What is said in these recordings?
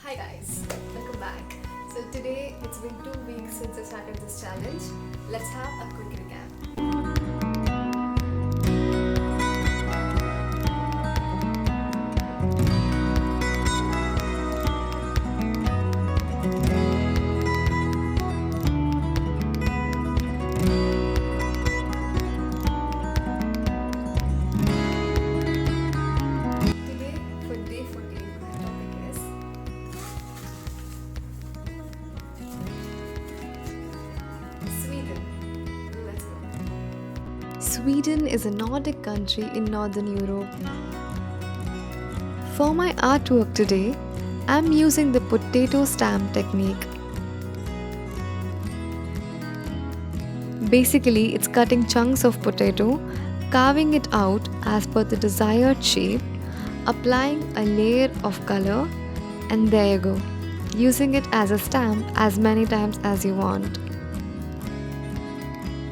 Hi guys, welcome back. So today it's been 2 weeks since I started this challenge. Let's have a quick recap. Today for day 14, my topic is Sweden. Let's go. Sweden is a Nordic country in Northern Europe. For my artwork today, I'm using the potato stamp technique. Basically, it's cutting chunks of potato, carving it out as per the desired shape, applying a layer of color, and there you go. Using it as a stamp as many times as you want.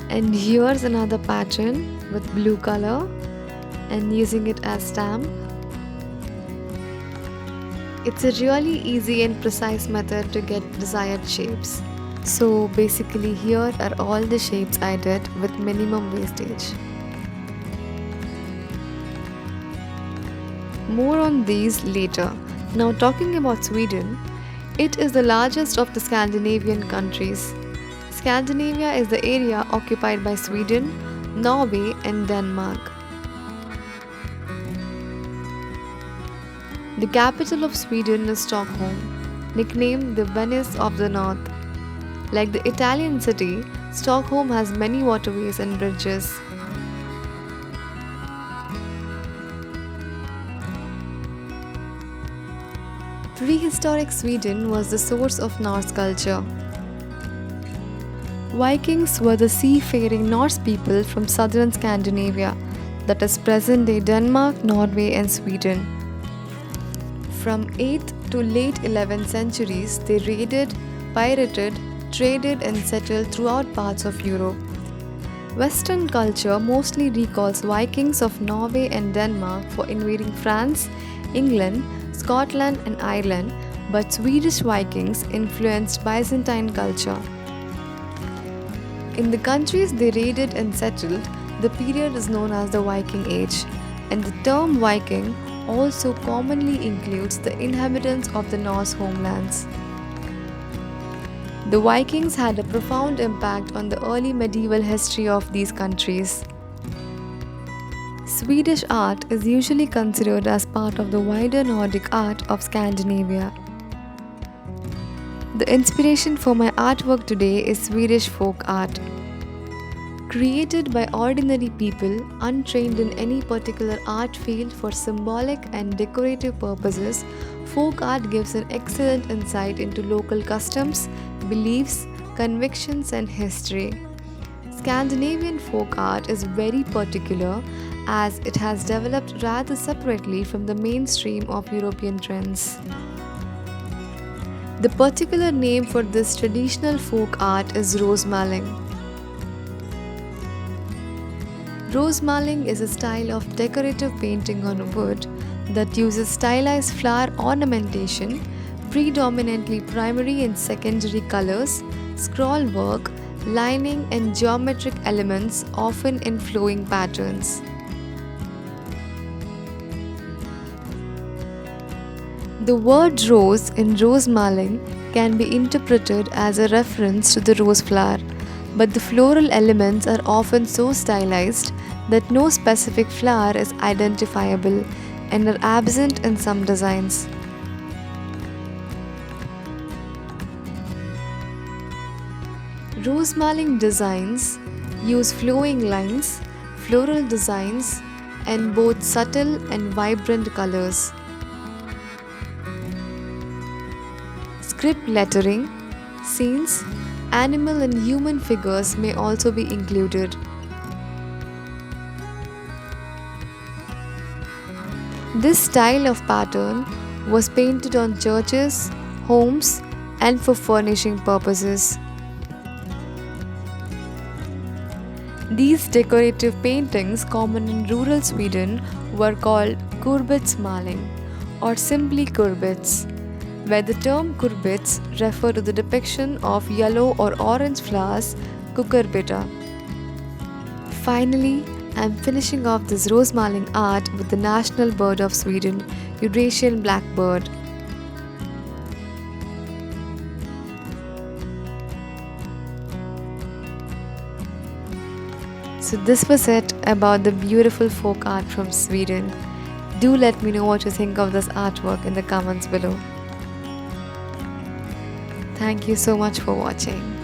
And here's another pattern with blue color and using it as stamp. It's a really easy and precise method to get desired shapes. So basically here are all the shapes I did with minimum wastage. More on these later. Now talking about Sweden, it is the largest of the Scandinavian countries. Scandinavia is the area occupied by Sweden, Norway and Denmark. The capital of Sweden is Stockholm, nicknamed the Venice of the North. Like the Italian city, Stockholm has many waterways and bridges. Prehistoric Sweden was the source of Norse culture. Vikings were the seafaring Norse people from southern Scandinavia, that is present day Denmark, Norway, and Sweden. From 8th to late 11th centuries, they raided, pirated, traded, and settled throughout parts of Europe. Western culture mostly recalls Vikings of Norway and Denmark for invading France, England, Scotland, and Ireland, but Swedish Vikings influenced Byzantine culture. In the countries they raided and settled, the period is known as the Viking Age, and the term Viking also commonly includes the inhabitants of the Norse homelands. The Vikings had a profound impact on the early medieval history of these countries. Swedish art is usually considered as part of the wider Nordic art of Scandinavia. The inspiration for my artwork today is Swedish folk art. Created by ordinary people untrained in any particular art field for symbolic and decorative purposes, folk art gives an excellent insight into local customs, beliefs, convictions, and history. Scandinavian folk art is very particular as it has developed rather separately from the mainstream of European trends. The particular name for this traditional folk art is rosemaling. Rosemaling is a style of decorative painting on wood that uses stylized flower ornamentation, predominantly primary and secondary colors, scroll work, lining, and geometric elements, often in flowing patterns. The word rose in rosemaling can be interpreted as a reference to the rose flower, but the floral elements are often so stylized that no specific flower is identifiable and are absent in some designs. Rosemaling designs use flowing lines, floral designs, and both subtle and vibrant colors. Script lettering, scenes, animal and human figures may also be included. This style of pattern was painted on churches, homes, and for furnishing purposes. These decorative paintings, common in rural Sweden, were called kurbitsmaling or simply kurbits. where the term kurbits refer to the depiction of yellow or orange flowers, cucurbita. Finally, I'm finishing off this rosemaling art with the national bird of Sweden, Eurasian blackbird. So this was it about the beautiful folk art from Sweden. Do let me know what you think of this artwork in the comments below. Thank you so much for watching.